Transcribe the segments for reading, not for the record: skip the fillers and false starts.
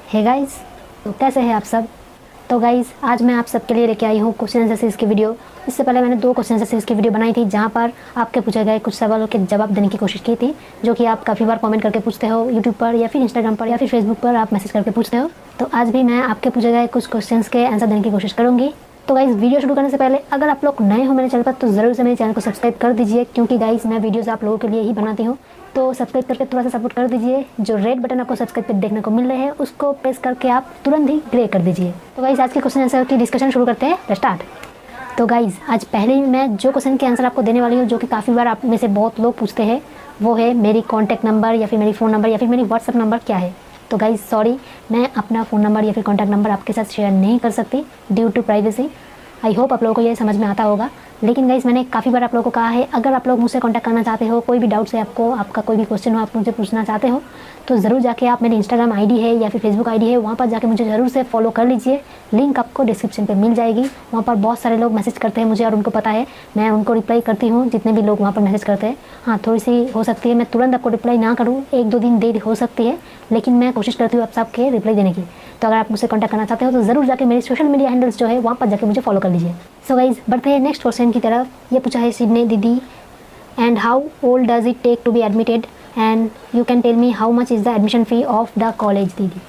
Hey guys, तो कैसे हैं आप सब। तो गाइस आज मैं आप सबके लिए लेके आई हूँ क्वेश्चन आंसर सीरीज़ की वीडियो। इससे पहले मैंने 2 क्वेश्चन आंसर सीरीज़ की वीडियो बनाई थी जहाँ पर आपके पूछे गए कुछ सवालों के जवाब देने की कोशिश की थी, जो कि आप काफ़ी बार कमेंट करके पूछते हो यूट्यूब पर या फिर इंस्टाग्राम पर या फिर फेसबुक पर आप मैसेज करके पूछते हो। तो आज भी मैं आपके पूछे गए कुछ क्वेश्चन के आंसर देने की कोशिश करूँगी। तो गाइस वीडियो शुरू करने से पहले अगर आप लोग नए हो मेरे चैनल पर तो ज़रूर से मेरे चैनल को सब्सक्राइब कर दीजिए, क्योंकि गाइस मैं वीडियोज़ आप लोगों के लिए ही बनाती हूँ। तो सब्सक्राइब करके थोड़ा सा सपोर्ट कर दीजिए। जो रेड बटन आपको सब्सक्राइब पे देखने को मिल रहे हैं उसको प्रेस करके आप तुरंत ही ग्रे कर दीजिए। तो गाइस आज के क्वेश्चन आंसर की डिस्कशन शुरू करते हैं। स्टार्ट। तो गाइस आज पहले ही मैं जो क्वेश्चन के आंसर आपको देने वाली हूँ, जो कि काफ़ी बार आप में से बहुत लोग पूछते हैं, वो है मेरी कॉन्टैक्ट नंबर या फिर मेरी फ़ोन नंबर या फिर मेरी व्हाट्सअप नंबर क्या है। तो गाइस सॉरी, मैं अपना फ़ोन नंबर या फिर कॉन्टैक्ट नंबर आपके साथ शेयर नहीं कर सकती due to privacy. I hope आप लोगों को ये समझ में आता होगा। लेकिन गाइस मैंने काफ़ी बार आप लोगों को कहा है, अगर आप लोग मुझसे कांटेक्ट करना चाहते हो, कोई भी डाउट्स है आपको, आपका कोई भी क्वेश्चन हो आप मुझे पूछना चाहते हो, तो ज़रूर जाके आप मेरी इंस्टाग्राम आईडी है या फिर फेसबुक आईडी है, वहाँ पर जाके मुझे ज़रूर से फॉलो कर लीजिए। लिंक आपको डिस्क्रिप्शन पे मिल जाएगी। वहाँ पर बहुत सारे लोग मैसेज करते हैं मुझे और उनको पता है मैं उनको रिप्लाई करती हूँ, जितने भी लोग वहाँ पर मैसेज करते हैं। हाँ, थोड़ी सी हो सकती है मैं तुरंत आपको रिप्लाई ना करूँ, 1-2 दिन देर हो सकती है, लेकिन मैं कोशिश करती हूँ आप सबके रिप्लाई देने की। तो अगर आप मुझसे कॉन्टैक्ट करना चाहते हो तो ज़रूर जाके मेरे सोशल मीडिया हैंडल्स जो है वहाँ पर जाके मुझे फॉलो कर लीजिए। सो गाइज बढ़ते हैं नेक्स्ट क्वेश्चन की तरफ। ये पूछा है सिडनी दीदी, and how old does it take to be admitted and you can tell me how much is the admission fee of the college दीदी।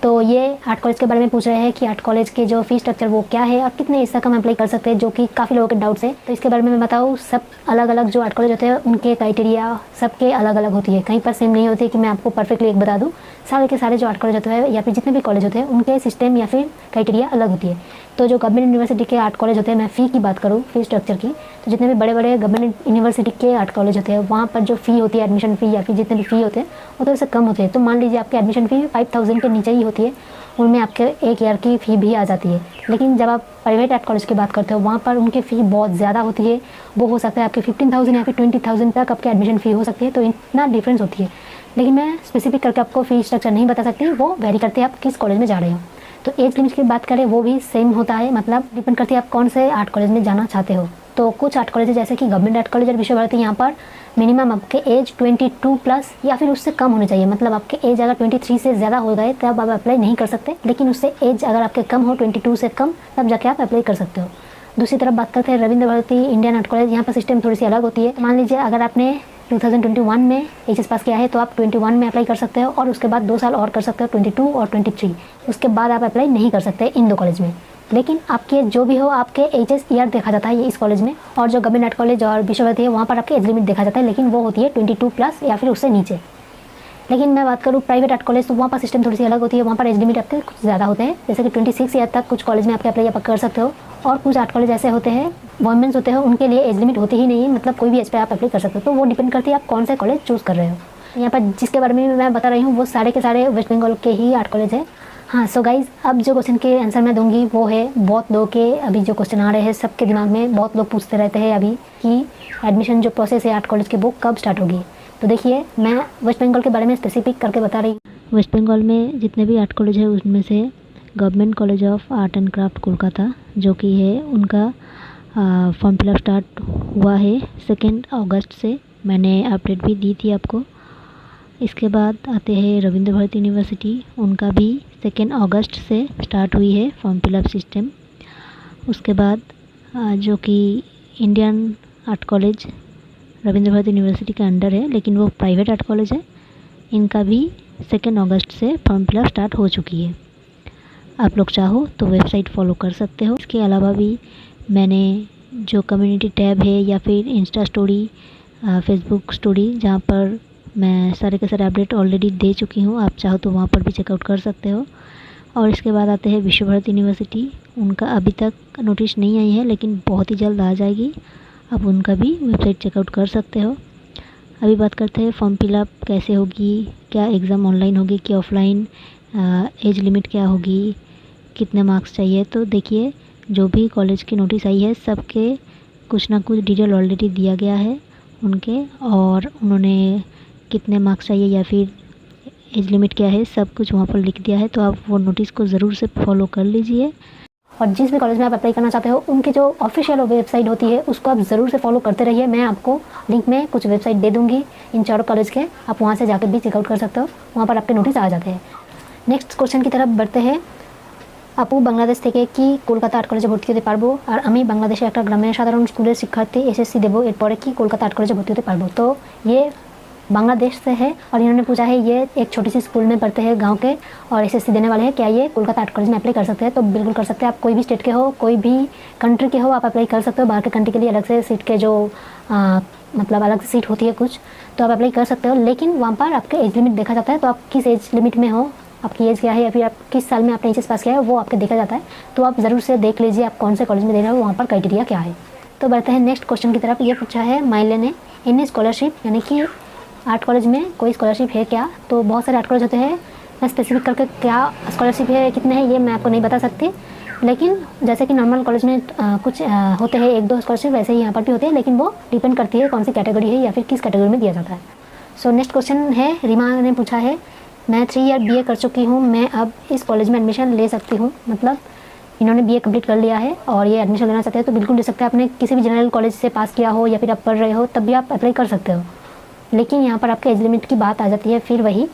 तो ये आर्ट कॉलेज के बारे में पूछ रहे हैं कि आर्ट कॉलेज के जो फीस स्ट्रक्चर वो क्या है और कितने एज तक हम अप्लाई कर सकते हैं, जो कि काफ़ी लोगों के डाउट्स है। तो इसके बारे में मैं बताऊँ, सब अलग अलग जो आर्ट कॉलेज होते हैं उनके क्राइटेरिया सबके अलग अलग होती है, कहीं पर सेम नहीं होती है कि मैं आपको परफेक्टली एक बता दूँ। सारे के सारे जो आर्ट कॉलेज होते हैं या फिर जितने भी कॉलेज होते हैं उनके सिस्टम या फिर क्राइटेरिया अलग होती है। तो जो गवर्नमेंट यूनिवर्सिटी के आर्ट कॉलेज होते हैं, मैं फ़ी की बात करूँ, फ़ी स्ट्रक्चर की, तो जितने भी बड़े बड़े गवर्नमेंट यूनिवर्सिटी के आर्ट कॉलेज होते हैं वहाँ पर जो फ़ी होती है, एडमिशन फ़ी या फिर जितने भी फ़ी होते हैं वो थोड़े से कम होते हैं। तो मान लीजिए आपकी एडमिशन फ़ी 5000 के नीचे ही होती है, उनमें आपके 1 ईयर की फ़ी भी आ जाती है। लेकिन जब आप प्राइवेट आर्ट कॉलेज की बात करते हो वहाँ पर उनकी फ़ी बहुत ज़्यादा होती है। वो हो सकता है आपकी 15,000 या फिर 20,000 तक आपकी एडमिशन फ़ी हो सकती है। तो इतना डिफरेंस होती है, लेकिन मैं स्पेसिफिक करके आपको फ़ी स्ट्रक्चर नहीं बता सकती, वो वेरी करते हैं आप किस कॉलेज में जा रहे हो। तो एज लिमिट की बात करें वो भी सेम होता है, मतलब डिपेंड करती है आप कौन से आर्ट कॉलेज में जाना चाहते हो। तो कुछ आर्ट कॉलेज जैसे कि गवर्नमेंट आर्ट कॉलेज और विश्व भारती, यहाँ पर मिनिमम आपके एज 22 प्लस या फिर उससे कम होनी चाहिए। मतलब आपके एज अगर 23 से ज़्यादा हो गए तब आप अप्लाई नहीं कर सकते, लेकिन उससे एज अगर आपके कम हो 22 से कम तब जाके आप अप्लाई कर सकते हो। दूसरी तरफ बात करते हैं Rabindra Bharati Indian art college, यहाँ पर सिस्टम थोड़ी सी अलग होती है। मान लीजिए अगर आपने 2021 में एचएस पास किया है तो आप 21 में अप्लाई कर सकते हो और उसके बाद 2 साल और कर सकते हो, 22 और 23। उसके बाद आप अप्लाई नहीं कर सकते इन 2 कॉलेज में। लेकिन आपके जो भी हो आपके एचएस ईयर देखा जाता है इस कॉलेज में, और जो गवर्नमेंट आर्ट कॉलेज और विश्व भारती है वहाँ पर आपकी एज लिमिट देखा जाता है, लेकिन वो होती है 22 प्लस या फिर उससे नीचे। लेकिन मैं बात करूँ प्राइवेट आर्ट कॉलेज, तो वहाँ पर सिस्टम थोड़ी सी अलग होती है। वहाँ पर एज लिमिट आपके कुछ ज़्यादा होते हैं, जैसे कि 26 ईयर तक कुछ कॉलेज में आपके अप्लाई आप कर सकते हो। और कुछ आर्ट कॉलेज ऐसे होते हैं वुमेन्स होते हैं, उनके लिए एज लिमिट होती ही नहीं है, मतलब कोई भी एज पे आप अप्लाई कर सकते हो। तो वो डिपेंड करती है आप कौन सा कॉलेज चूज़ कर रहे हो। यहाँ पर जिसके बारे में मैं बता रही हूँ वो सारे के सारे वेस्ट बंगाल के ही आर्ट कॉलेज है। हाँ, सो गाइज़ अब जो क्वेश्चन के आंसर मैं दूंगी वो है, बहुत लोगों के अभी जो क्वेश्चन आ रहे हैं सबके दिमाग में, बहुत लोग पूछते रहते हैं अभी कि एडमिशन जो प्रोसेस है आर्ट कॉलेज की वो कब स्टार्ट होगी। तो देखिए मैं वेस्ट बंगाल के बारे में स्पेसिफिक करके बता रही हूँ। वेस्ट बंगाल में जितने भी आर्ट कॉलेज है उसमें से government college of art and craft Kolkata जो कि है, उनका फॉर्म फिलअप स्टार्ट हुआ है 2 अगस्त से। मैंने अपडेट भी दी थी आपको। इसके बाद आते हैं रविंद्र भारती यूनिवर्सिटी, उनका भी 2 अगस्त से स्टार्ट हुई है फॉर्म फिलअप सिस्टम। उसके बाद जो कि Indian art college Rabindra Bharati university के अंडर है, लेकिन वो प्राइवेट आर्ट कॉलेज है, इनका भी 2 अगस्त से फॉर्म फिलअप स्टार्ट हो चुकी है। आप लोग चाहो तो वेबसाइट फॉलो कर सकते हो। इसके अलावा भी मैंने जो कम्युनिटी टैब है या फिर इंस्टा स्टोरी, फेसबुक स्टोरी, जहाँ पर मैं सारे के सारे अपडेट ऑलरेडी दे चुकी हूँ, आप चाहो तो वहाँ पर भी चेकआउट कर सकते हो। और इसके बाद आते हैं विश्व भारती यूनिवर्सिटी, उनका अभी तक नोटिस नहीं आई है लेकिन बहुत ही जल्द आ जाएगी, आप उनका भी वेबसाइट चेकआउट कर सकते हो। अभी बात करते हैं फॉर्म फिलअप कैसे होगी, क्या एग्ज़ाम ऑनलाइन होगी कि ऑफलाइन, एज लिमिट क्या होगी, कितने मार्क्स चाहिए। तो देखिए जो भी कॉलेज की नोटिस आई है सबके कुछ ना कुछ डिटेल ऑलरेडी दिया गया है उनके, और उन्होंने कितने मार्क्स चाहिए या फिर एज लिमिट क्या है सब कुछ वहाँ पर लिख दिया है। तो आप वो नोटिस को ज़रूर से फॉलो कर लीजिए। और जिस भी कॉलेज में आप अप्लाई करना चाहते हो उनकी जो ऑफिशियल वेबसाइट होती है उसको आप ज़रूर से फॉलो करते रहिए। मैं आपको लिंक में कुछ वेबसाइट दे दूँगी इन चारों कॉलेज के, आप वहाँ से जाकर भी चेकआउट कर सकते हो, वहाँ पर आपके नोटिस आ जाते हैं। नेक्स्ट क्वेश्चन की तरफ बढ़ते हैं। আপু বাংলাদেশ থেকে কি কলকাতা আর্ট কলেজে ভর্তি হতে পারবো? আর আমি বাংলাদেশে একটা গ্রামের সাধারণ স্কুলের শিক্ষাर्थी एसएससी देवो एरपरे কি কলকাতা आर्ट कॉलेज भर्ती होते पारबो? तो ये बांग्लादेश से है और इन्होंने पूछा है ये एक छोटी सी स्कूल में पढ़ते हैं गांव के और एसएससी देने वाले हैं, क्या ये कोलकाता आर्ट कॉलेज में अप्लाई कर सकते हैं? तो बिल्कुल कर सकते हैं। आप कोई भी स्टेट के हो, कोई भी कंट्री के हो, आप अप्लाई कर सकते हो। बाहर के कंट्री के लिए अलग से सीट के जो मतलब अलग से सीट होती है कुछ, तो आप अप्लाई कर सकते हो। लेकिन वहाँ पर आपके एज लिमिट देखा जाता है, तो आप किस एज लिमिट में हो, आपकी एज क्या है या फिर आप किस साल में आपने एचएस पास किया है, वो आपके देखा जाता है। तो आप ज़रूर से देख लीजिए आप कौन से कॉलेज में दे रहे हो, वहाँ पर क्राइटेरिया क्या है। तो बढ़ते हैं नेक्स्ट क्वेश्चन की तरफ। ये पूछा है माइले ने, इन स्कॉलरशिप यानी कि आर्ट कॉलेज में कोई स्कॉलरशिप है क्या? तो बहुत सारे आर्ट कॉलेज होते हैं, मैं स्पेसिफिक करके क्या स्कॉलरशिप है कितने हैं ये मैं आपको नहीं बता सकती। लेकिन जैसे कि नॉर्मल कॉलेज में कुछ होते हैं 1-2 स्कॉलरशिप, वैसे ही यहाँ पर भी होते हैं, लेकिन वो डिपेंड करती है कौन सी कैटेगरी है या फिर किस कैटेगरी में दिया जाता है। सो नेक्स्ट क्वेश्चन है, रीमा ने पूछा है, मैं 3 ईयर बीए कर चुकी हूँ, मैं अब इस कॉलेज में एडमिशन ले सकती हूँ? मतलब इन्होंने बीए कंप्लीट कर लिया है और ये एडमिशन लेना चाहते हैं, तो बिल्कुल ले सकते हैं। आपने किसी भी जनरल कॉलेज से पास किया हो या फिर आप पढ़ रहे हो तब भी आप अप्लाई कर सकते हो। लेकिन यहाँ पर आपके एज लिमिट की बात आ जाती है, फिर वही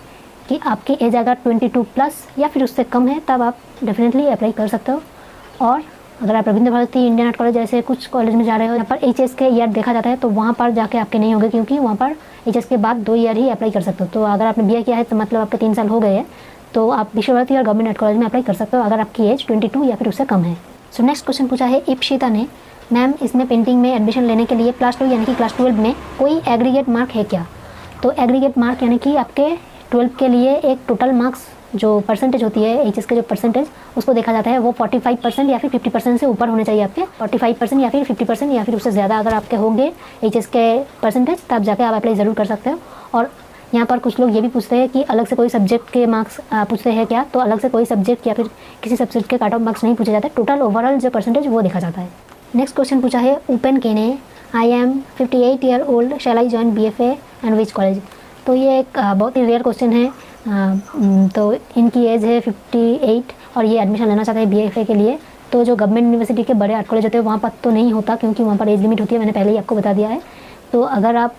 कि आपकी एज अगर 22+ या फिर उससे कम है तब आप डेफिनेटली अप्लाई कर सकते हो। और अगर आप Rabindra Bharati Indian art college जैसे कुछ कॉलेज में जा रहे हो यहाँ पर एचएस के ईयर देखा जाता है, तो वहाँ पर जाके आपके नहीं होंगे, क्योंकि वहाँ पर एचएस के बाद 2 ईयर ही अप्लाई कर सकते हो। तो अगर आपने बीए किया है तो मतलब आपके 3 साल हो गए हैं, तो आप विश्व भारती और गवर्नमेंट आर्ट कॉलेज में अप्लाई कर सकते हो अगर आपकी एज 22 या फिर उससे कम है। सो नेक्स्ट क्वेश्चन पूछा है इप्शिता ने, मैम इसमें पेंटिंग में एडमिशन लेने के लिए क्लास 2 यानी कि क्लास 12 में कोई एग्रीगेट मार्क है क्या? तो एग्रीगेट मार्क यानी कि आपके 12 के लिए एक टोटल मार्क्स जो परसेंटेज होती है एचएस के जो परसेंटेज उसको देखा जाता है, वो 45% या फिर 50% से ऊपर होने चाहिए आपके। 45% या फिर 50% या फिर उससे ज़्यादा अगर आपके होंगे एचएस के परसेंटेज, तब जाके आप अप्लाई ज़रूर कर सकते हो। और यहाँ पर कुछ लोग ये भी पूछते हैं कि अलग से कोई सब्जेक्ट के मार्क्स पूछते हैं क्या? तो अलग से कोई सब्जेक्ट या फिर किसी सब्जेक्ट के कट ऑफ मार्क्स नहीं पूछे जाते, टोटल ओवरऑल जो परसेंटेज वो देखा जाता है। नेक्स्ट क्वेश्चन पूछा है उपेन के ने, I am 58 year old, shall I join BFA and which college? तो ये एक बहुत ही रेयर क्वेश्चन है। तो इनकी एज है 58 और ये एडमिशन लेना चाहते हैं BFA के लिए। तो जो गवर्नमेंट यूनिवर्सिटी के बड़े आर्ट कॉलेज होते हैं वहाँ पर तो नहीं होता, क्योंकि वहाँ पर एज लिमिट होती है, मैंने पहले ही आपको बता दिया है। तो अगर आप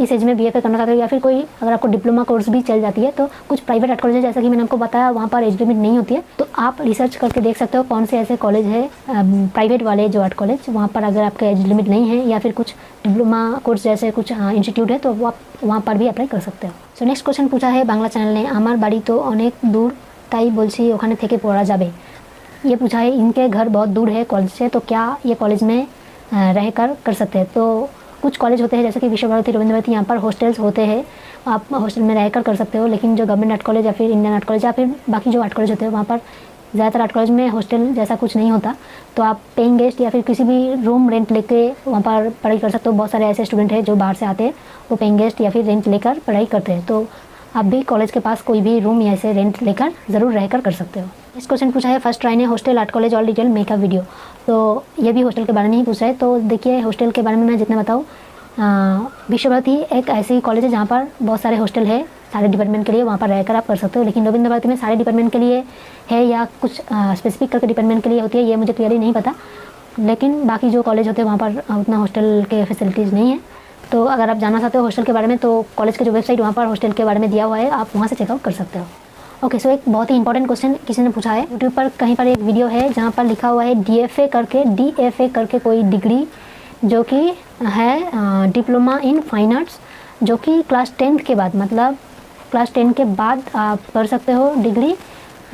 इस एज में BFA करना चाहते हो या फिर कोई अगर आपको डिप्लोमा कोर्स भी चल जाती है, तो कुछ प्राइवेट आर्ट कॉलेज जैसा कि मैंने आपको बताया वहाँ पर एज लिमिट नहीं होती है। तो आप रिसर्च करके देख सकते हो कौन से ऐसे कॉलेज है प्राइवेट वाले जो आर्ट कॉलेज, वहाँ पर अगर आपका एज लिमिट नहीं है या फिर कुछ डिप्लोमा कोर्स जैसे कुछ इंस्टीट्यूट है, तो वो आप वहाँ पर भी अप्लाई कर सकते हो। सो नेक्स्ट क्वेश्चन पूछा है बांग्ला चैनल ने, आमार बाड़ी तो अनेक दूर ताई बोलছি ওখানে থেকে পড়া যাবে। ये पूछा है इनके घर बहुत दूर है कॉलेज से, तो क्या ये कॉलेज में रहकर कर सकते हैं? तो कुछ कॉलेज होते हैं जैसे कि विश्व भारती, रविंद्र भारती, यहाँ पर हॉस्टल्स होते हैं, आप हॉस्टल में रहकर कर सकते हो। लेकिन जो गवर्नमेंट आर्ट कॉलेज या फिर इंडियन आर्ट कॉलेज या फिर बाकी जो आर्ट कॉलेज होते हैं वहाँ पर ज़्यादातर आर्ट कॉलेज में हॉस्टल जैसा कुछ नहीं होता, तो आप पेइंग गेस्ट या फिर किसी भी रूम रेंट लेके वहाँ पर पढ़ाई कर सकते हो। बहुत सारे ऐसे स्टूडेंट हैं जो बाहर से आते हैं, वो पेइंग गेस्ट या फिर रेंट लेकर पढ़ाई करते हैं, तो आप भी कॉलेज के पास कोई भी रूम या ऐसे रेंट लेकर ज़रूर रहकर कर सकते हो। इस क्वेश्चन पूछा है फर्स्ट ट्राई ने, hostel art college all detail make a video. तो ये भी हॉस्टल के बारे में ही पूछा है। तो देखिए हॉस्टल के बारे में मैं जितना बताऊँ, विश्व भारती एक ऐसी कॉलेज है जहाँ पर बहुत सारे हॉस्टल है सारे डिपार्टमेंट के लिए, वहाँ पर रहकर आप कर सकते हो। लेकिन रविंद्र भारती में सारे डिपार्टमेंट के लिए है या कुछ स्पेसिफिक करके डिपार्टमेंट के लिए होती है, ये मुझे क्लियरली नहीं पता। लेकिन बाकी जो कॉलेज होते हैं वहाँ पर उतना हॉस्टल के फैसिलिटीज़ नहीं है। तो अगर आप जानना चाहते हो हॉस्टल के बारे में, तो कॉलेज के जो वेबसाइट वहाँ पर हॉस्टल के बारे में दिया हुआ है, आप वहाँ से चेकआउट कर सकते हो। ओके, सो एक बहुत ही इंपॉर्टेंट क्वेश्चन किसी ने पूछा है यूट्यूब पर, कहीं पर एक वीडियो है जहाँ पर लिखा हुआ है DFA करके कोई डिग्री जो कि है डिप्लोमा इन फाइन आर्ट्स, जो कि क्लास 10 के बाद, मतलब क्लास 10 के बाद आप कर सकते हो डिग्री।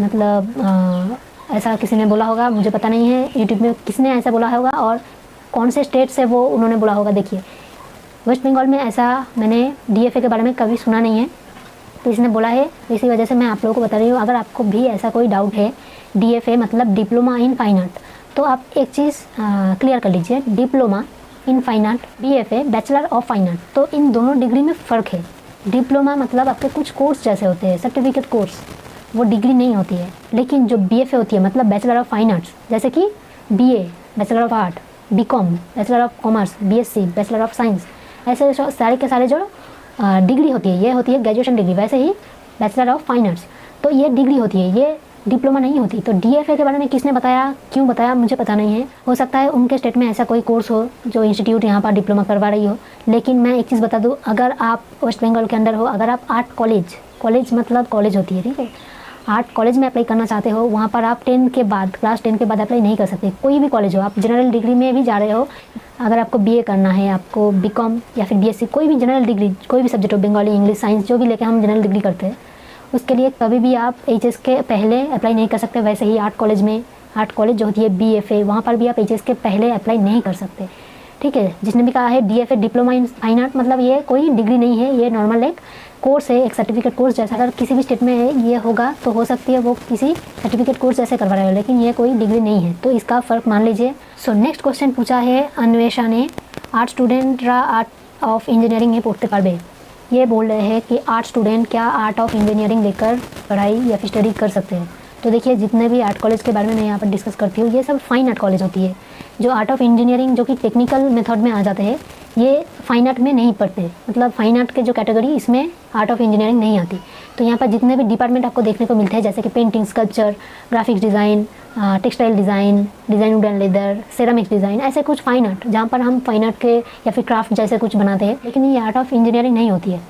मतलब ऐसा किसी ने बोला होगा, मुझे पता नहीं है यूट्यूब में किसने ऐसा बोला होगा और कौन से स्टेट से वो उन्होंने बोला होगा। देखिए वेस्ट बंगाल में ऐसा मैंने DFA के बारे में कभी सुना नहीं है, तो इसने बोला है, इसी वजह से मैं आप लोगों को बता रही हूँ। अगर आपको भी ऐसा कोई डाउट है DFA मतलब डिप्लोमा इन फाइन आर्ट, तो आप एक चीज़ क्लियर कर लीजिए, diploma in fine art, BFA bachelor of fine art, तो इन दोनों डिग्री में फ़र्क है। डिप्लोमा मतलब आपके कुछ कोर्स जैसे होते हैं, सर्टिफिकेट कोर्स, वो डिग्री नहीं होती है। लेकिन जो BFA होती है मतलब बैचलर ऑफ फाइन आर्ट्स, जैसे कि BA bachelor of art, BCom bachelor of commerce, BSc bachelor of science, ऐसे सारे के सारे जो डिग्री होती है, ये होती है ग्रेजुएशन डिग्री। वैसे ही बैचलर ऑफ फाइन आर्ट्स, तो ये डिग्री होती है, ये डिप्लोमा नहीं होती। तो DFA के बारे में किसने बताया, क्यों बताया, मुझे पता नहीं है। हो सकता है उनके स्टेट में ऐसा कोई कोर्स हो जो इंस्टीट्यूट यहाँ पर डिप्लोमा करवा रही हो। लेकिन मैं एक चीज़ बता दूँ, अगर आप वेस्ट बंगाल के अंदर हो, अगर आप आर्ट कॉलेज मतलब कॉलेज होती है, ठीक है, आर्ट कॉलेज में अप्लाई करना चाहते हो वहाँ पर आप 10 के बाद, क्लास 10 के बाद अप्लाई नहीं कर सकते। कोई भी कॉलेज हो, आप जनरल डिग्री में भी जा रहे हो, अगर आपको बीए करना है, आपको बीकॉम या फिर बीएससी, कोई भी जनरल डिग्री, कोई भी सब्जेक्ट हो, बंगाली, इंग्लिश, साइंस, जो भी लेके हम जनरल डिग्री करते हैं, उसके लिए कभी भी आप एचएस के पहले अप्लाई नहीं कर सकते। वैसे ही आर्ट कॉलेज में, आर्ट कॉलेज जो होती है बीएफए, वहाँ पर भी आप एचएस के पहले अप्लाई नहीं कर सकते। ठीक है, जिसने भी कहा है DFA, diploma in fine art, मतलब ये कोई डिग्री नहीं है, ये नॉर्मल एक कोर्स है, एक सर्टिफिकेट कोर्स जैसा। अगर किसी भी स्टेट में ये होगा तो हो सकती है वो किसी सर्टिफिकेट कोर्स जैसे करवा रहे हो, लेकिन ये कोई डिग्री नहीं है, तो इसका फ़र्क मान लीजिए। सो नेक्स्ट क्वेश्चन पूछा है अन्वेषा ने, आर्ट स्टूडेंट रा आर्ट ऑफ इंजीनियरिंग में पढ़ते पारबे। ये बोल रहे हैं कि आर्ट स्टूडेंट क्या आर्ट ऑफ इंजीनियरिंग लेकर पढ़ाई या फिर स्टडी कर सकते हैं। तो देखिए, जितने भी आर्ट कॉलेज के बारे में मैं यहाँ पर डिस्कस करती हूँ, ये सब फाइन आर्ट कॉलेज होती है। जो आर्ट ऑफ इंजीनियरिंग जो कि टेक्निकल मेथड में आ जाते हैं, ये फाइन आर्ट में नहीं पढ़ते, मतलब फाइन आर्ट के जो कैटेगरी, इसमें आर्ट ऑफ इंजीनियरिंग नहीं आती। तो यहाँ पर जितने भी डिपार्टमेंट आपको देखने को मिलते हैं, जैसे कि painting, sculpture, graphics design, textile design, design would and leather, ceramics design, ऐसे कुछ फाइन आर्ट, जहाँ पर हम फाइन आर्ट के या फिर क्राफ्ट जैसे कुछ बनाते हैं, लेकिन ये आर्ट ऑफ इंजीनियरिंग नहीं होती है।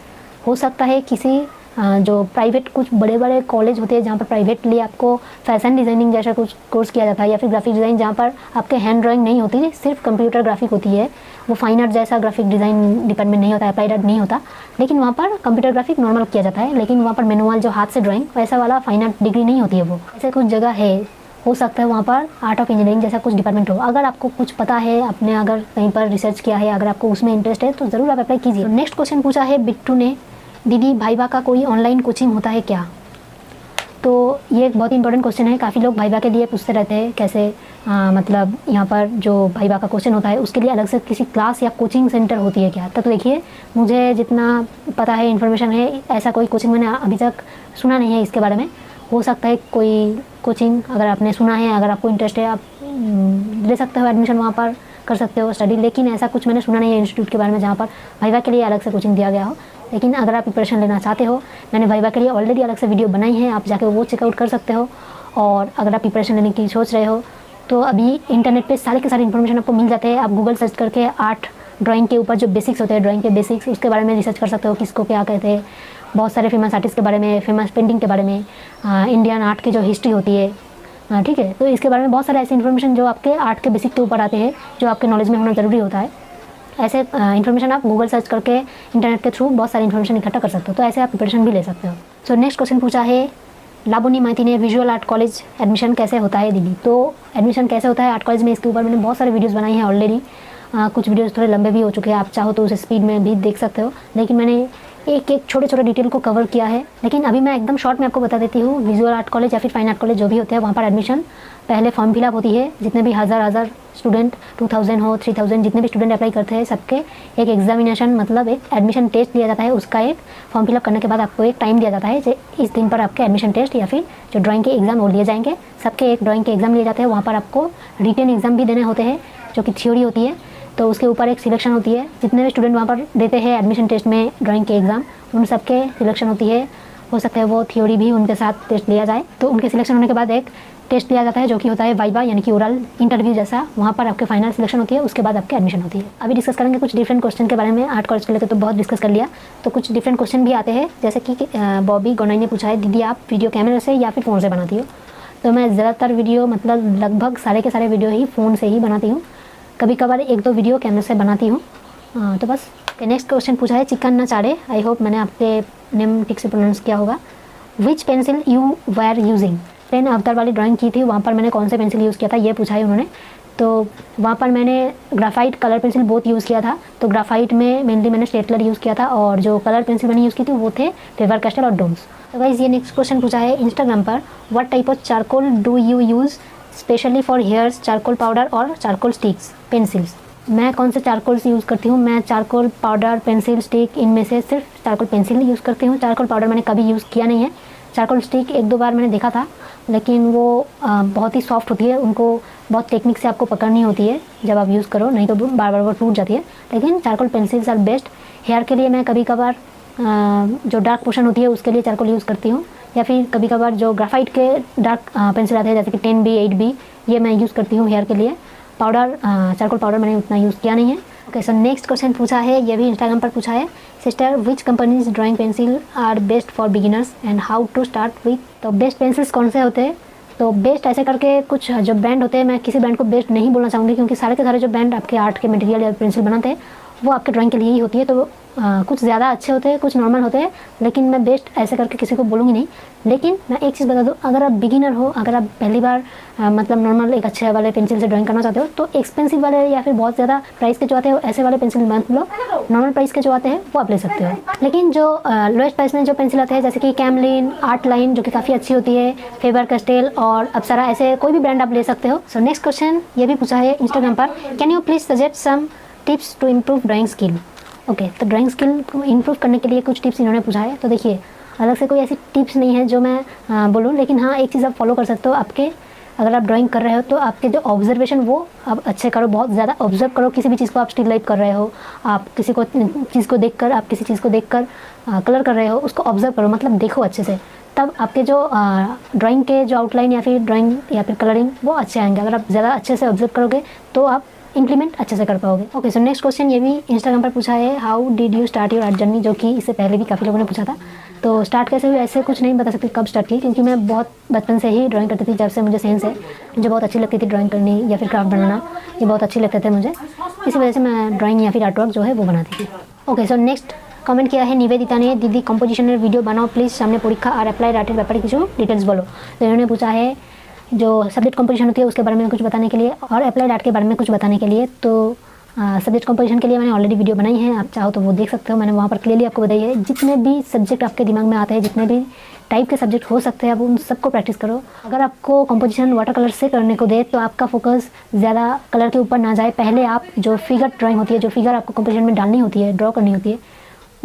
हो सकता है किसी जो प्राइवेट कुछ बड़े बड़े कॉलेज होते हैं जहाँ पर प्राइवेटली आपको फैशन डिज़ाइनिंग जैसा कुछ कोर्स किया जाता है, या फिर ग्राफिक डिज़ाइन जहाँ पर आपके हैंड ड्राइंग नहीं होती, सिर्फ कंप्यूटर ग्राफिक होती है, वो फाइन आर्ट जैसा ग्राफिक डिज़ाइन डिपार्टमेंट नहीं होता, अप्लाइड आर्ट नहीं होता, लेकिन वहाँ पर कंप्यूटर ग्राफिक नॉर्मल किया जाता है, लेकिन वहाँ पर मैनुअल जो हाथ से ड्राइंग, वैसा वाला फाइन आर्ट डिग्री नहीं होती है वो। ऐसे कुछ जगह है, हो सकता है वहाँ पर आर्ट ऑफ इंजीनियरिंग जैसा कुछ डिपार्टमेंट हो। अगर आपको कुछ पता है, आपने अगर कहीं पर रिसर्च किया है, अगर आपको उसमें इंटरेस्ट है, तो ज़रूर आप अप्लाई कीजिए। नेक्स्ट क्वेश्चन पूछा है बिट्टू ने, दीदी भाईबा का कोई ऑनलाइन कोचिंग होता है क्या? तो ये एक बहुत ही इंपॉर्टेंट क्वेश्चन है, काफ़ी लोग भाईबा के लिए पूछते रहते हैं कैसे, मतलब यहाँ पर जो भाईबा का क्वेश्चन होता है उसके लिए अलग से किसी क्लास या कोचिंग सेंटर होती है क्या? तो देखिए, मुझे जितना पता है, इन्फॉर्मेशन है, ऐसा कोई कोचिंग मैंने अभी तक सुना नहीं है इसके बारे में। हो सकता है कोई कोचिंग अगर आपने सुना है, अगर आपको इंटरेस्ट है, आप ले सकते हो, एडमिशन वहाँ पर कर सकते हो, स्टडी, लेकिन ऐसा कुछ मैंने सुना नहीं है इंस्टीट्यूट के बारे में जहाँ पर भाईबा के लिए अलग से कोचिंग दिया गया हो। लेकिन अगर आप प्रिपरेशन लेना चाहते हो, मैंने भाईबा के लिए ऑलरेडी अलग से वीडियो बनाई है, आप जाके वो चेकआउट कर सकते हो। और अगर आप प्रिपरेशन लेने की सोच रहे हो, तो अभी इंटरनेट पे सारे के सारे इन्फॉर्मेशन आपको मिल जाते हैं। आप गूगल सर्च करके आर्ट ड्राइंग के ऊपर जो बेसिक्स होते हैं, ड्राइंग के बेसिक्स, उसके बारे में रिसर्च कर सकते हो, किसको क्या कहते हैं, बहुत सारे फेमस आर्टिस्ट के बारे में, फेमस पेंटिंग के बारे में, इंडियन आर्ट की जो हिस्ट्री होती है, ठीक है, तो इसके बारे में बहुत सारे ऐसे इन्फॉर्मेशन जो आपके आर्ट के बेसिक के ऊपर आते हैं, जो आपके नॉलेज में होना ज़रूरी होता है। ऐसे इन्फॉर्मेशन आप गूगल सर्च करके इंटरनेट के थ्रू बहुत सारी इन्फॉर्मेशन इकट्ठा कर सकते हो, तो ऐसे आप प्रिपरेशन भी ले सकते हो। सो नेक्स्ट क्वेश्चन पूछा है लाबोनी माइती ने, विजुअल आर्ट कॉलेज एडमिशन कैसे होता है दीदी? तो एडमिशन कैसे होता है आर्ट कॉलेज में, इसके ऊपर मैंने बहुत सारे वीडियोस बनाई हैं ऑलरेडी। कुछ वीडियोस थोड़े लंबे भी हो चुके हैं, आप चाहो तो उस स्पीड में भी देख सकते हो, लेकिन मैंने एक एक छोटे छोटे डिटेल को कवर किया है। लेकिन अभी मैं एकदम शॉर्ट में आपको बता देती हूँ, विजुअल आर्ट कॉलेज या फिर फाइन आर्ट कॉलेज जो भी होते हैं, वहाँ पर एडमिशन पहले फॉर्म फिलअप होती है। जितने भी हज़ार स्टूडेंट, 2000 हो, 3000, जितने भी स्टूडेंट अप्लाई करते हैं, सबके एक एग्जामिनेशन, मतलब एक एडमिशन टेस्ट लिया जाता है। उसका एक फॉर्म फिलअप करने के बाद आपको एक टाइम दिया जाता है, इस दिन पर आपके एडमिशन टेस्ट या फिर जो ड्राइंग के एग्ज़ाम वो लिए जाएंगे। सबके एक ड्राइंग के एग्ज़ाम लिए जाते हैं, वहाँ पर आपको रिटन एग्ज़ाम भी देने होते हैं, जो कि थ्योरी होती है, तो उसके ऊपर एक सिलेक्शन होती है। जितने भी स्टूडेंट वहाँ पर देते हैं एडमिशन टेस्ट में ड्राइंग के एग्ज़ाम, उन सबके सिलेक्शन होती है। हो सकता है वो थ्योरी भी उनके साथ टेस्ट लिया जाए, तो उनके सिलेक्शन होने के बाद एक टेस्ट लिया जाता है जो कि होता है वाइवा, यानी कि ओरल इंटरव्यू जैसा। वहाँ पर आपके फाइनल सिलेक्शन होती है, उसके बाद आपकी एडमिशन होती है। अभी डिस्कस करेंगे कुछ डिफरेंट क्वेश्चन के बारे में। आर्ट कॉलेज के लेकर तो बहुत डिस्कस कर लिया, तो कुछ डिफरेंट क्वेश्चन भी आते हैं, जैसे कि बॉबी गोनाई ने पूछा है, दीदी आप वीडियो कैमरे से या फिर फ़ोन से बनाती हो? तो मैं ज़्यादातर वीडियो, मतलब लगभग सारे के सारे वीडियो ही फ़ोन से ही बनाती हूँ, कभी कभार एक दो वीडियो कैमरे से बनाती हूँ। तो बस। नेक्स्ट क्वेश्चन पूछा है चिकन ना चाड़े, आई होप मैंने आपके नेम ठीक से प्रोनाउंस किया होगा। Which pencil you were using? Pen Avatar वाली ड्राइंग की थी, वहाँ पर मैंने कौन से पेंसिल यूज़ किया था ये पूछा है उन्होंने। तो वहाँ पर मैंने ग्राफाइट, कलर पेंसिल बहुत यूज़ किया था। तो ग्राफाइट में मेनली मैंने स्टेटलर यूज़ किया था, और जो कलर पेंसिल मैंने यूज़ की थी वो थे फेबर कैस्टल और डोम्स। तो गाइस, ये नेक्स्ट क्वेश्चन पूछा है इंस्टाग्राम पर, what type of charcoal do you use specially for hairs, charcoal powder और चारकोल स्टिक्स, पेंसिल्स? मैं कौन से चारकोल्स यूज़ करती हूँ? मैं चारकोल पाउडर, पेंसिल, स्टिक, इनमें से सिर्फ चारकोल पेंसिल यूज़ करती हूँ। चारकोल पाउडर मैंने कभी यूज़ किया नहीं है। चारकोल स्टिक एक दो बार मैंने देखा था, लेकिन वो बहुत ही सॉफ्ट होती है, उनको बहुत टेक्निक से आपको पकड़नी होती है जब आप यूज़ करो, नहीं तो बार बार वो टूट जाती है। लेकिन charcoal pencils are best. Hair के लिए मैं कभी कभार जो डार्क पोर्शन होती है उसके लिए चारकोल यूज़ करती हूँ, या फिर कभी कभार जो ग्राफाइट के डार्क पेंसिल आते हैं जैसे कि 10B, 8B, ये मैं यूज़ करती हूँ हेयर के लिए। पाउडर, चारकोल पाउडर मैंने उतना यूज़ किया नहीं है, ओके, सो नेक्स्ट क्वेश्चन पूछा है, ये भी इंस्टाग्राम पर पूछा है। Sister, which companies drawing pencil are best for beginners and how to start with. तो बेस्ट पेंसिल्स कौन से होते हैं? तो बेस्ट ऐसे करके कुछ जो ब्रांड होते हैं, मैं किसी ब्रांड को बेस्ट नहीं बोलना चाहूँगी क्योंकि सारे के सारे जो ब्रांड आपके आर्ट के मटेरियल या पेंसिल बनाते हैं वो आपके ड्राइंग के लिए ही होती है। तो कुछ ज़्यादा अच्छे होते हैं, कुछ नॉर्मल होते हैं, लेकिन मैं बेस्ट ऐसे करके किसी को बोलूँगी नहीं। लेकिन मैं एक चीज़ बता दूँ, अगर आप बिगिनर हो, अगर आप पहली बार मतलब नॉर्मल एक अच्छे वाले पेंसिल से ड्राइंग करना चाहते हो, तो एक्सपेंसिव वाले या फिर बहुत ज़्यादा प्राइस के जो आते हैं ऐसे वाले पेंसिल मत लो। नॉर्मल प्राइस के जो आते हैं वो आप ले सकते हो। लेकिन जो लोएस्ट प्राइस में जो पेंसिल आते हैं जैसे कि कैमलिन, आर्ट लाइन जो कि काफ़ी अच्छी होती है, फेबर कैस्टेल और अप्सरा, ऐसे कोई भी ब्रांड आप ले सकते हो। सो नेक्स्ट क्वेश्चन ये भी पूछा है इंस्टाग्राम पर, can you please suggest some tips to improve drawing skill. Okay, तो ड्राइंग स्किल को इम्प्रूव करने के लिए कुछ टिप्स इन्होंने पूछा है। तो देखिए, अलग से कोई ऐसी टिप्स नहीं है जो मैं बोलूँ, लेकिन हाँ एक चीज़ आप फॉलो कर सकते हो। आपके अगर आप ड्राइंग कर रहे हो तो आपके जो ऑब्जर्वेशन वो आप अच्छे करो, बहुत ज़्यादा ऑब्जर्व करो। किसी भी चीज़ को आप स्टिल लाइफ कर रहे हो, आप किसी को चीज़ को देखकर, आप किसी चीज़ को देखकर कलर कर रहे हो, उसको ऑब्जर्व करो, मतलब देखो अच्छे से। तब आपके जो ड्राइंग के जो आउटलाइन या फिर ड्राइंग या फिर कलरिंग वो अच्छे आएंगे। अगर आप ज़्यादा अच्छे से ऑब्जर्व करोगे तो आप इंप्लीमेंट अच्छे से कर पाओगे। ओके, सो नेक्स्ट क्वेश्चन ये भी इंस्टाग्राम पर पूछा है, how did you start your art journey, जो कि इससे पहले भी काफ़ी लोगों ने पूछा था। तो स्टार्ट कैसे हुई ऐसे कुछ नहीं बता सकती कब स्टार्ट की, क्योंकि मैं बहुत बचपन से ही ड्राइंग करती थी। जब से मुझे सेंस है, मुझे बहुत अच्छी लगती थी ड्राइंग करनी या फिर क्राफ्ट बनाना, ये बहुत अच्छे लगते थे मुझे। इसी वजह से मैं ड्राइंग या फिर आर्ट वर्क जो है वो बनाती थी। ओके, सो नेक्स्ट कमेंट किया है निवेदिता ने, दीदी कंपोजिशन वीडियो बनाओ प्लीज़, सामने परीक्षा और अप्लाई राइटर व्यापारी की जो डिटेल्स बोलो। तो इन्होंने पूछा है जो सब्जेक्ट कंपोजिशन होती है उसके बारे में कुछ बताने के लिए और अप्लाइड आर्ट के बारे में कुछ बताने के लिए। तो सब्जेक्ट कंपोजिशन के लिए मैंने ऑलरेडी वीडियो बनाई है, आप चाहो तो वो देख सकते हो। मैंने वहाँ पर क्लियरली आपको बताई है, जितने भी सब्जेक्ट आपके दिमाग में आते हैं, जितने भी टाइप के सब्जेक्ट हो सकते हैं, आप उन सबको प्रैक्टिस करो। अगर आपको कंपोजिशन वाटर कलर से करने को दे तो आपका फोकस ज़्यादा कलर के ऊपर ना जाए। पहले आप जो फिगर ड्राइंग होती है, जो फिगर आपको कंपोजिशन में डालनी होती है, ड्रॉ करनी होती है,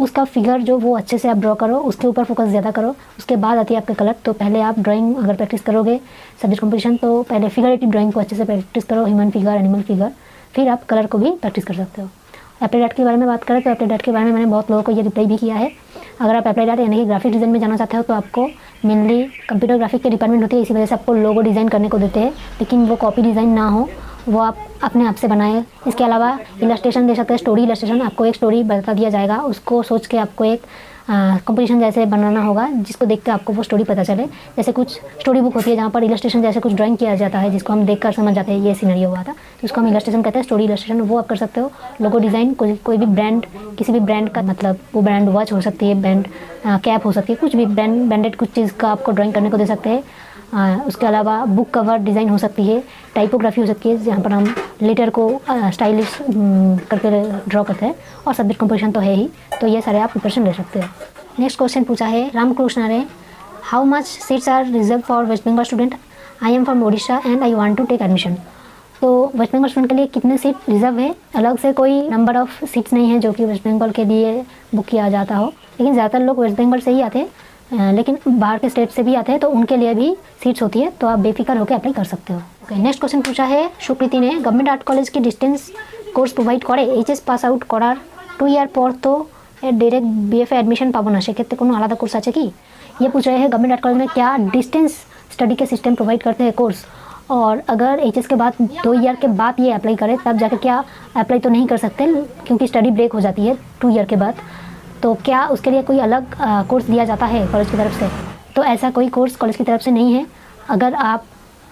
उसका फिगर जो वो अच्छे से आप ड्रॉ करो, उसके ऊपर फोकस ज़्यादा करो। उसके बाद आती है आपका कलर। तो पहले आप ड्राइंग अगर प्रैक्टिस करोगे सब्जेक्ट कंपोजिशन, तो पहले फिगरेटिव ड्राइंग को अच्छे से प्रैक्टिस करो, ह्यूमन फिगर, एनिमल फिगर, फिर आप कलर को भी प्रैक्टिस कर सकते हो। अप्लाइड आर्ट के बारे में बात करें तो अप्लाइड आर्ट के बारे में मैंने बहुत लोगों को ये रिप्लाई भी किया है। अगर आप अप्लाइड आर्ट यानी कि ग्राफिक डिज़ाइन में जाना चाहते हो तो आपको मेनली कंप्यूटर ग्राफिक के डिपार्टमेंट होती है, इसी वजह से आपको लोगो डिज़ाइन करने को देते हैं, लेकिन वो कॉपी डिज़ाइन ना हो, वो आप अपने आप से बनाए। इसके अलावा इलस्ट्रेशन दे सकते हैं, स्टोरी इलस्ट्रेशन, आपको एक स्टोरी बता दिया जाएगा, उसको सोच के आपको एक कंपोजिशन जैसे बनाना होगा, जिसको देख के आपको वो स्टोरी पता चले। जैसे कुछ स्टोरी बुक होती है जहाँ पर इलस्ट्रेशन जैसे कुछ ड्राइंग किया जाता है, जिसको हम देखकर समझ जाते हैं ये सिनेरियो हुआ था, जिसको हम इलस्ट्रेशन कहते हैं, स्टोरी इलस्ट्रेशन, वो आप कर सकते हो। लोगो डिज़ाइन, कोई भी ब्रांड, किसी भी ब्रांड का, मतलब वो ब्रांड वॉच हो सकती है, ब्रांड कैप हो सकती है, कुछ भी ब्रांडेड कुछ चीज़ का आपको ड्राइंग करने को दे सकते हैं। उसके अलावा बुक कवर डिज़ाइन हो सकती है, टाइपोग्राफी हो सकती है जहाँ पर हम लेटर को स्टाइलिश करके ड्रॉ करते हैं, और सब्जेक्ट कंपोजिशन तो है ही। तो ये सारे आप प्रिपरेशन ले सकते हो। नेक्स्ट क्वेश्चन पूछा है रामकृष्णा ने, how much seats are reserve for West Bengal student, I am from Odisha and I want to take admission. तो वेस्ट बंगाल स्टूडेंट के लिए कितने सीट रिजर्व है, अलग से कोई नंबर ऑफ़ सीट्स नहीं है जो कि वेस्ट बंगाल के लिए बुक किया जाता हो, लेकिन ज़्यादातर लोग वेस्ट बंगाल से ही आते हैं, लेकिन बाहर के स्टेट से भी आते हैं, तो उनके लिए भी सीट्स होती है, तो आप बेफिक्र होकर अप्लाई कर सकते हो। ओके, नेक्स्ट क्वेश्चन पूछा है सुकृति ने, गवर्नमेंट आर्ट कॉलेज की डिस्टेंस कोर्स प्रोवाइड करे, এইচএস পাস আউট করার 2 ইয়ার পর তো डायरेक्ट बीएफए एडमिशन पाबो ना, সেক্ষেত্রে কোনো আলাদা কোর্স আছে কি? ये पूछ रहे हैं गवर्नमेंट आर्ट कॉलेज में क्या डिस्टेंस स्टडी के सिस्टम प्रोवाइड करते हैं कोर्स, और अगर एचएस के बाद 2 ईयर के बाद ये अप्लाई करें तब जाके क्या अप्लाई तो नहीं कर सकते क्योंकि स्टडी ब्रेक हो जाती है 2 ईयर के बाद, तो क्या उसके लिए कोई अलग कोर्स दिया जाता है कॉलेज की तरफ से? तो ऐसा कोई कोर्स कॉलेज की तरफ से नहीं है। अगर आप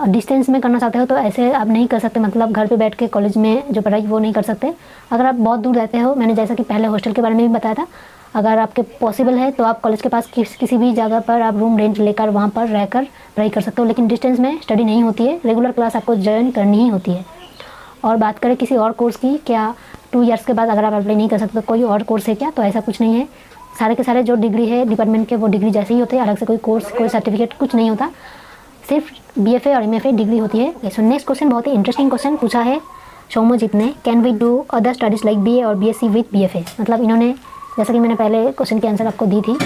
डिस्टेंस में करना चाहते हो तो ऐसे आप नहीं कर सकते, मतलब घर पे बैठ के कॉलेज में जो पढ़ाई वो नहीं कर सकते। अगर आप बहुत दूर रहते हो, मैंने जैसा कि पहले हॉस्टल के बारे में भी बताया था, अगर आपके पॉसिबल है तो आप कॉलेज के पास किसी भी जगह पर आप रूम रेंट लेकर वहाँ पर रहकर पढ़ाई कर सकते हो, लेकिन डिस्टेंस में स्टडी नहीं होती है, रेगुलर क्लास आपको ज्वाइन करनी ही होती है। और बात करें किसी और कोर्स की, क्या 2 ईयर्स के बाद अगर आप अप्लाई नहीं कर सकते तो कोई और कोर्स है क्या? तो ऐसा कुछ नहीं है, सारे के सारे जो डिग्री है डिपार्टमेंट के वो डिग्री जैसे ही होते हैं, अलग से कोई कोर्स, कोई सर्टिफिकेट कुछ नहीं होता, सिर्फ बीएफए और एमएफए डिग्री होती है। सो नेक्स्ट क्वेश्चन बहुत ही इंटरेस्टिंग क्वेश्चन पूछा है सौम्यजीत ने, can we do other studies like BA और बीएससी विथ बीएफए। मतलब इन्होंने, जैसा कि मैंने पहले क्वेश्चन की आंसर आपको दी थी,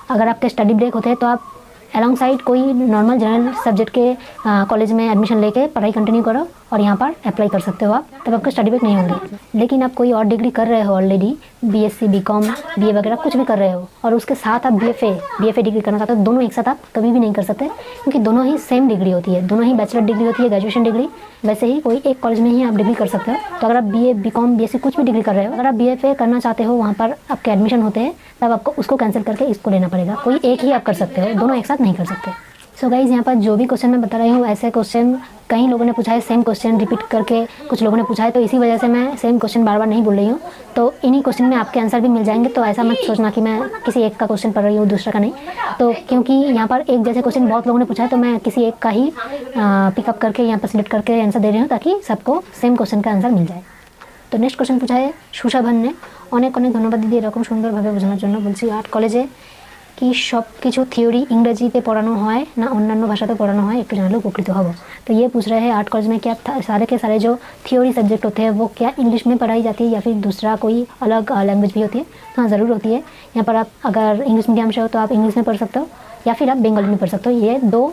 अगर आपके स्टडी ब्रेक होते हैं तो आप अलॉन्ग साइड कोई नॉर्मल जनरल सब्जेक्ट के कॉलेज में एडमिशन लेके पढ़ाई कंटिन्यू करो, और यहाँ पर अप्लाई कर सकते हो आप, तब आपके स्टडी बैक नहीं होंगे। लेकिन आप कोई और डिग्री कर रहे हो ऑलरेडी, बीएससी, बीकॉम, बीए वगैरह कुछ भी कर रहे हो, और उसके साथ आप बीएफए डिग्री करना चाहते हो, दोनों एक साथ आप कभी भी नहीं कर सकते, क्योंकि दोनों ही सेम डिग्री होती है, दोनों ही बैचलर डिग्री होती है, ग्रेजुएशन डिग्री। वैसे ही कोई एक कॉलेज में ही आप डिग्री कर सकते हो। तो अगर आप बीए, बीकॉम, बीएससी कुछ भी डिग्री कर रहे हो, अगर आप बीएफए करना चाहते हो, वहाँ पर आपके एडमिशन होते हैं, तब आपको उसको कैंसिल करके इसको लेना पड़ेगा। कोई एक ही आप कर सकते हो, दोनों एक साथ नहीं कर सकते। सो गाइज़, यहाँ पर जो भी क्वेश्चन मैं बता रही हूँ, ऐसे क्वेश्चन कई लोगों ने पूछा है, सेम क्वेश्चन रिपीट करके कुछ लोगों ने पूछा है, तो इसी वजह से मैं सेम क्वेश्चन बार बार नहीं बोल रही हूँ। तो इन्हीं क्वेश्चन में आपके आंसर भी मिल जाएंगे, तो ऐसा मत सोचना कि मैं किसी एक का क्वेश्चन पढ़ रही हूँ दूसरा का नहीं। तो क्योंकि यहाँ पर एक जैसे क्वेश्चन बहुत लोगों ने पूछा है, तो मैं किसी एक का ही पिकअप करके यहाँ पर सिलेक्ट करके आंसर दे रही हूँ, ताकि सबको सेम क्वेश्चन का आंसर मिल जाए। तो नेक्स्ट क्वेश्चन पूछा है সুশাভান ने, অনেক অনেক ধন্যবাদ দিদি এরকম সুন্দরভাবে বোঝানোর জন্য। বলছি আর্ট কলেজে কি সব কিছু থিওরি इंग्रेजीते पढ़ानो है ना अन्य भाषाते पढ़ानो है, एक जानले उपकृत हब। तो ये पूछ रहे हैं आर्ट कॉलेज में क्या सारे के सारे जो थ्योरी सब्जेक्ट होते हैं वो क्या इंग्लिश में पढ़ाई जाती है या फिर दूसरा कोई अलग लैंग्वेज भी होती है? तो हाँ, ज़रूर होती है। यहाँ पर आप अगर इंग्लिश मीडियम से हो तो आप इंग्लिश में पढ़ सकते हो, या फिर आप बंगाली में पढ़ सकते हो। ये दो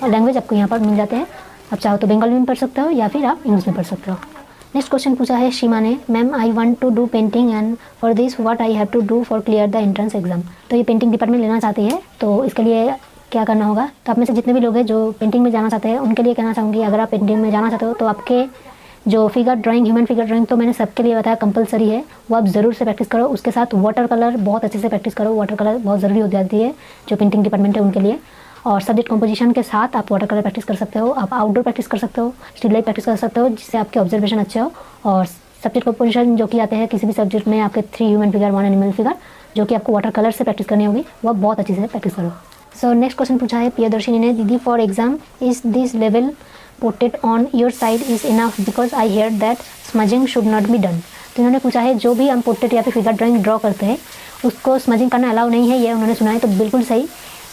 लैंग्वेज आपको यहाँ पर मिल जाते हैं। आप चाहो तो बंगाली में पढ़ सकते हो या फिर आप इंग्लिश में पढ़ सकते हो। नेक्स्ट क्वेश्चन पूछा है सीमा ने, ma'am I want to do painting and for this what I have to do for clear the entrance exam. तो ये पेंटिंग डिपार्टमेंट लेना चाहती है, तो इसके लिए क्या करना होगा? तो आप में से जितने भी लोग हैं जो पेंटिंग में जाना चाहते हैं, उनके लिए कहना चाहूँगी, अगर आप पेंटिंग में जाना चाहते हो तो आपके जो figure drawing, human figure drawing, तो मैंने सबके लिए बताया कंपलसरी है, वो आप ज़रूर से प्रैक्टिस करो। उसके साथ वाटर कलर बहुत अच्छे से प्रैक्टिस करो, वाटर कलर बहुत ज़रूरी हो जाती है जो पेंटिंग डिपार्टमेंट है उनके लिए। और सब्जेक्ट कंपोजिशन के साथ आप वाटर कलर प्रैक्टिस कर सकते हो, आप आउटडोर प्रैक्टिस कर सकते हो, स्टिल लाइफ प्रैक्टिस कर सकते हो, जिससे आपके ऑब्जर्वेशन अच्छे हो। और सब्जेक्ट कंपोजिशन जो कि आते हैं किसी भी सब्जेक्ट में, आपके 3 ह्यूमन फिगर 1 एनिमल फिगर, जो कि आपको वाटर कलर से प्रैक्टिस करनी होगी, वह बहुत अच्छे से प्रैक्टिस करो। सो नेक्स्ट क्वेश्चन पूछा है प्रियदर्शिनी ने, दीदी for exam is this level portrait on your side is enough because I hear that smudging should not be done. तो इन्होंने पूछा है जो भी हम पोर्ट्रेट या फिर फिगर ड्राइंग ड्रॉ करते हैं उसको स्मजिंग करना अलाउ नहीं है, ये उन्होंने सुना है। तो बिल्कुल सही।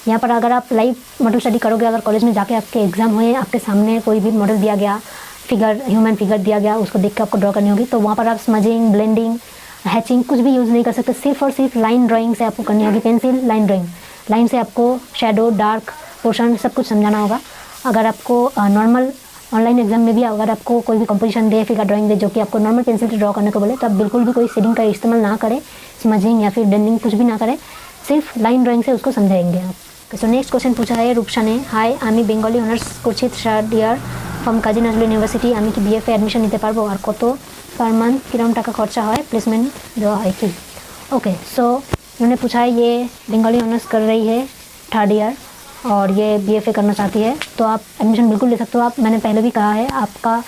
यहाँ पर अगर आप लाइव मॉडल स्टडी करोगे, अगर कॉलेज में जाके आपके एग्जाम हुए, आपके सामने कोई भी मॉडल दिया गया, फिगर, ह्यूमन फिगर दिया गया, उसको देख के आपको ड्रॉ करनी होगी, तो वहाँ पर आप स्मजिंग, ब्लेंडिंग, हैचिंग कुछ भी यूज़ नहीं कर सकते। सिर्फ और सिर्फ लाइन ड्राइंग से आपको करनी होगी, पेंसिल लाइन ड्राइंग। लाइन से आपको शेडो, डार्क पोर्शन सब कुछ समझाना होगा। अगर आपको नॉर्मल ऑनलाइन एग्जाम में भी अगर आपको कोई भी कंपोजिशन दे, फिगर ड्राइंग दे, जो कि आपको नॉर्मल पेंसिल से ड्रॉ करने को बोले, तो आप बिल्कुल भी कोई शेडिंग का इस्तेमाल ना करें, स्मजिंग या फिर ब्लेंडिंग कुछ भी ना करें, सिर्फ लाइन ड्राइंग से उसको समझाएंगे आप। तो नेक्स्ट क्वेश्चन पूछा है रूपसा ने, हाई আমি বেঙ্গলি অনার্স করছি 3rd year from Kazi Nazrul university, আমি কি বিএফএ অ্যাডমিশন নিতে পারবো আর কত पर मंथ किरम टाका खर्चा है, प्लेसमेंट देवा है कि? ओके, सो उन्होंने पूछा है ये बंगाली ऑनर्स कर रही है 3rd ईयर और ये बीएफए करना चाहती है, तो आप एडमिशन बिल्कुल ले सकते हो। आप, मैंने पहले भी कहा है, आपका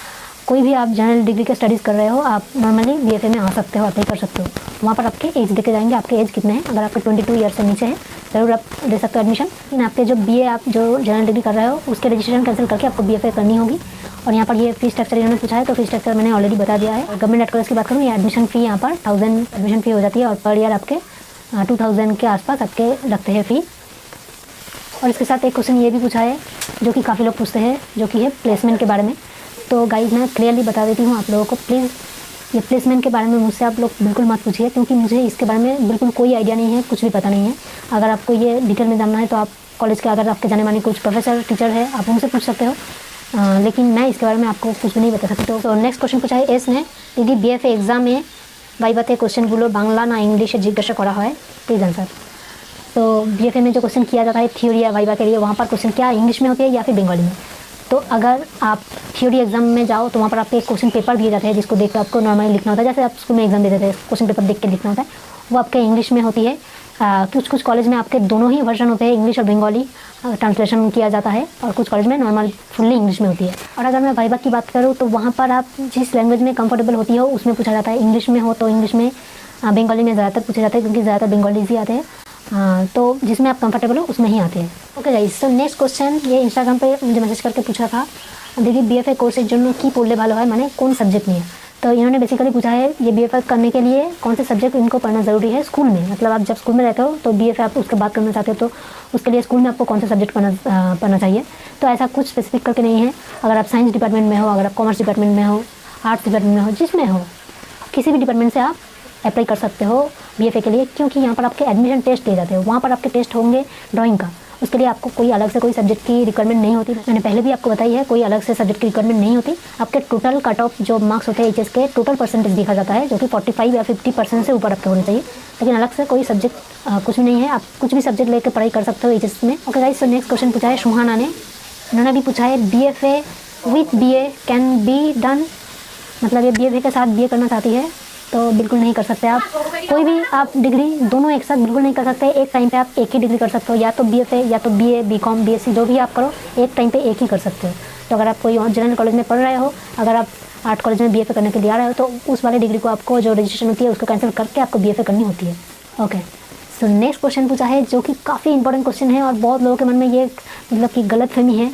कोई भी आप जनरल डिग्री के स्टडीज़ कर रहे हो, आप नॉर्मली बीएफए में आ सकते हो, अप्लाई कर सकते हो। वहाँ पर आपके एज देखे जाएंगे, आपके एज कितने हैं। अगर आपके 22 ईयर से नीचे है ज़रूर आप ले सकते हो एडमिशन। लेकिन आपके जो बीए, आप जो जनरल डिग्री कर रहे हो, उसके रजिस्ट्रेशन कैंसिल करके आपको बीएफए करनी होगी। और यहाँ पर ये फीस स्ट्रक्चर इन्होंने पूछा है, तो फीस स्ट्रक्चर मैंने ऑलरेडी बता दिया है। गवर्नमेंट एड कॉलेज की बात करूँ, ये एडमिशन फ़ी यहाँ पर 1000 एडमिशन फ़ी हो जाती है, और पर ईयर आपके 2000 के आसपास आपके लगते हैं फ़ी। और इसके साथ एक क्वेश्चन ये भी पूछा है जो कि काफ़ी लोग पूछते हैं, जो कि है प्लेसमेंट के बारे में। तो गाइज मैं क्लियरली बता देती हूँ आप लोगों को, प्लीज़ ये प्लेसमेंट के बारे में मुझसे आप लोग बिल्कुल मत पूछिए, क्योंकि मुझे इसके बारे में बिल्कुल कोई आइडिया नहीं है, कुछ भी पता नहीं है। अगर आपको ये डिटेल में जानना है तो आप कॉलेज के, अगर आपके जाने माने कुछ प्रोफेसर, टीचर है, आप उनसे पूछ सकते हो, लेकिन मैं इसके बारे में आपको कुछ भी नहीं बता सकती। तो नेक्स्ट क्वेश्चन पूछा है एस ने, दीदी बीएफए एग्जामे वाइवाते क्वेश्चनगुलो बांग्ला ना इंग्लिशे जिज्ञासा करा है, प्लीज़ आंसर। तो बीएफए में जो क्वेश्चन किया जाता है थ्योरी या वाइवा के लिए, वहाँ पर क्वेश्चन क्या इंग्लिश में होती है या फिर बंगाली में? तो अगर आप थ्योरी एग्जाम में जाओ तो वहाँ पर आपको एक क्वेश्चन पेपर दिए जाते हैं, जिसको देख कर आपको नॉर्मली लिखना होता है, जैसे आप स्कूल में एग्जाम देते थे, क्वेश्चन पेपर देख के लिखना होता है, वो आपके इंग्लिश में होती है। कुछ कॉलेज में आपके दोनों ही वर्जन होते हैं, इंग्लिश और बंगाली ट्रांसलेशन किया जाता है, और कुछ कॉलेज में नॉर्मल फुल्ली इंग्लिश में होती है। और अगर मैं वाइवा की बात करूँ तो वहाँ पर आप जिस लैंग्वेज में कंफर्टेबल होती हो उसमें पूछा जाता है। इंग्लिश में हो तो इंग्लिश में, बंगाली में ज़्यादातर पूछे जाते हैं, क्योंकि ज़्यादातर बंगालीज ही आते हैं। तो जिसमें आप कंफर्टेबल हो उसमें ही आते हैं। ओके गाइस, तो नेक्स्ट क्वेश्चन ये इंस्टाग्राम पे मुझे मैसेज करके पूछा था, दीदी बीएफए कोर्सेर जন্য কি পড়লে ভালো হয়, माने कौन सब्जेक्ट নিয়ে। तो इन्होंने बेसिकली पूछा है ये बीएफए करने के लिए कौन से सब्जेक्ट इनको पढ़ना ज़रूरी है स्कूल में। मतलब आप जब स्कूल में रहते हो तो बीएफए आप उसके बाद करना चाहते हो, तो उसके लिए स्कूल में आपको कौन सा सब्जेक्ट पढ़ना चाहिए। तो ऐसा कुछ स्पेसिफिक करके नहीं है। अगर आप साइंस डिपार्टमेंट में हो, अगर आप कॉमर्स डिपार्टमेंट में हो, आर्ट्स डिपार्टमेंट में हो, जिसमें हो, किसी भी डिपार्टमेंट से आप अप्लाई कर सकते हो बीएफए के लिए, क्योंकि यहाँ पर आपके एडमिशन टेस्ट लिए जाते हैं। वहाँ पर आपके टेस्ट होंगे ड्राइंग का, उसके लिए आपको कोई अलग से कोई सब्जेक्ट की रिक्वायरमेंट नहीं होती। मैंने पहले भी आपको बताई है, कोई अलग से सब्जेक्ट की रिक्वायरमेंट नहीं होती। आपके टोटल कट ऑफ जो मार्क्स होते हैं एचएस के, टोटल परसेंटेज देखा जाता है, जो कि 45 या 50% से ऊपर आपके होने चाहिए। लेकिन अलग से कोई सब्जेक्ट कुछ भी नहीं है, आप कुछ भी सब्जेक्ट लेकर पढ़ाई कर सकते हो एचएस में। ओके गाइस, तो नेक्स्ट क्वेश्चन पूछा है सुहाना ने। उन्होंने भी पूछा है BFA with BA can be done, मतलब ये BFA के साथ BA करना चाहती है। तो बिल्कुल नहीं कर सकते आप, कोई भी आप डिग्री दोनों एक साथ बिल्कुल नहीं कर सकते। एक टाइम पे आप एक ही डिग्री कर सकते हो, या तो BFA या तो BA BCom BSc जो भी आप करो, एक टाइम पे एक ही कर सकते हो। तो अगर आप कोई और जनरल कॉलेज में पढ़ रहे हो, अगर आप आर्ट कॉलेज में BFA करने के लिए आ रहे हो, तो उस वाले डिग्री को आपको जो रजिस्ट्रेशन होती है उसको कैंसिल करके आपको BFA करनी होती है। ओके, सो नेक्स्ट क्वेश्चन पूछा है जो कि काफ़ी इंपॉर्टेंट क्वेश्चन है और बहुत लोगों के मन में ये मतलब कि गलतफहमी है।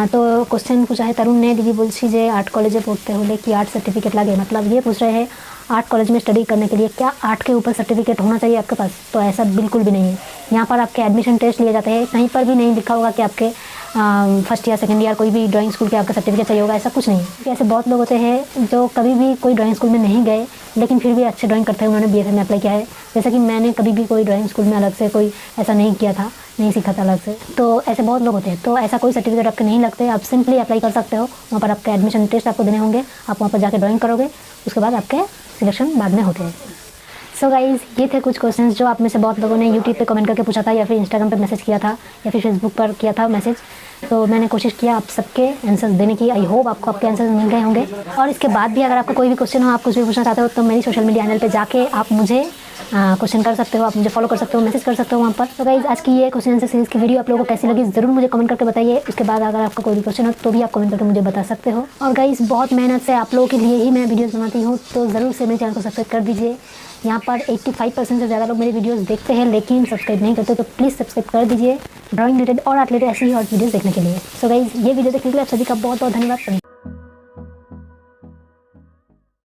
तो क्वेश्चन पूछा है तरुण ने, दीदी बोलছি যে आर्ट कॉलेज पढ़ते होले कि आर्ट सर्टिफिकेट लगे, मतलब ये पूछ रहे हैं आर्ट कॉलेज में स्टडी करने के लिए क्या आर्ट के ऊपर सर्टिफिकेट होना चाहिए आपके पास। तो ऐसा बिल्कुल भी नहीं है। यहाँ पर आपके एडमिशन टेस्ट लिए जाते हैं, कहीं पर भी नहीं लिखा होगा कि आपके फर्स्ट ईयर सेकंड ईयर कोई भी ड्राइंग स्कूल के आपका सर्टिफिकेट चाहिए होगा, ऐसा कुछ नहीं है। ऐसे बहुत लोग होते हैं जो कभी भी कोई ड्राइंग स्कूल में नहीं गए लेकिन फिर भी अच्छे ड्राइंग करते हैं, उन्होंने BFA में अप्लाई किया है। जैसा कि मैंने कभी भी कोई ड्राइंग स्कूल में अलग से कोई ऐसा नहीं किया था, नहीं सीखा था अलग से। तो ऐसे बहुत लोग होते हैं। तो ऐसा कोई सर्टिफिकेट आपके नहीं लगते, आप सिंपली अप्लाई कर सकते हो। वहाँ पर आपके एडमिशन टेस्ट आपको देने होंगे, आप वहाँ पर जाकर ड्राइंग करोगे, उसके बाद आपके सिलेक्शन बाद में होते हैं। सो गाइज़, ये थे कुछ क्वेश्चंस जो आप में से बहुत लोगों ने यूट्यूब पे कमेंट करके पूछा था, या फिर इंस्टाग्राम पे मैसेज किया था, या फिर फेसबुक पर किया था मैसेज। तो मैंने कोशिश किया आप सबके आंसर्स देने की। आई होप आपको आपके आंसर्स मिल गए होंगे। और इसके बाद भी अगर आपका कोई भी क्वेश्चन हो, आप कुछ भी पूछना चाहते हो, तो मेरी सोशल मीडिया हैंडल पे जाके आप मुझे क्वेश्चन कर सकते हो, आप मुझे फॉलो कर सकते हो, मैसेज कर सकते हो वहाँ पर। तो गाइज़, आज की ये क्वेश्चन आंसर सीरीज़ की वीडियो आप लोगों को कैसी लगी ज़रूर मुझे कमेंट करके बताइए। उसके बाद अगर आपका कोई भी क्वेश्चन हो तो भी आप कमेंट करके मुझे बता सकते हो। और गाइज़, बहुत मेहनत से आप लोगों के लिए ही मैं वीडियोज़ बनाती हूँ, तो ज़रूर से मेरे चैनल को सब्सक्राइब कर दीजिए। यहाँ पर 85% से ज़्यादा लोग मेरी वीडियोस देखते हैं लेकिन सब्सक्राइब नहीं करते, तो प्लीज़ सब्सक्राइब कर दीजिए ड्राइंग रिलेटेड और आर्ट रिलेटेड ऐसी ही और वीडियोस देखने के लिए। सो गाइज़, ये वीडियो देखने के लिए आप सभी का बहुत बहुत धन्यवाद।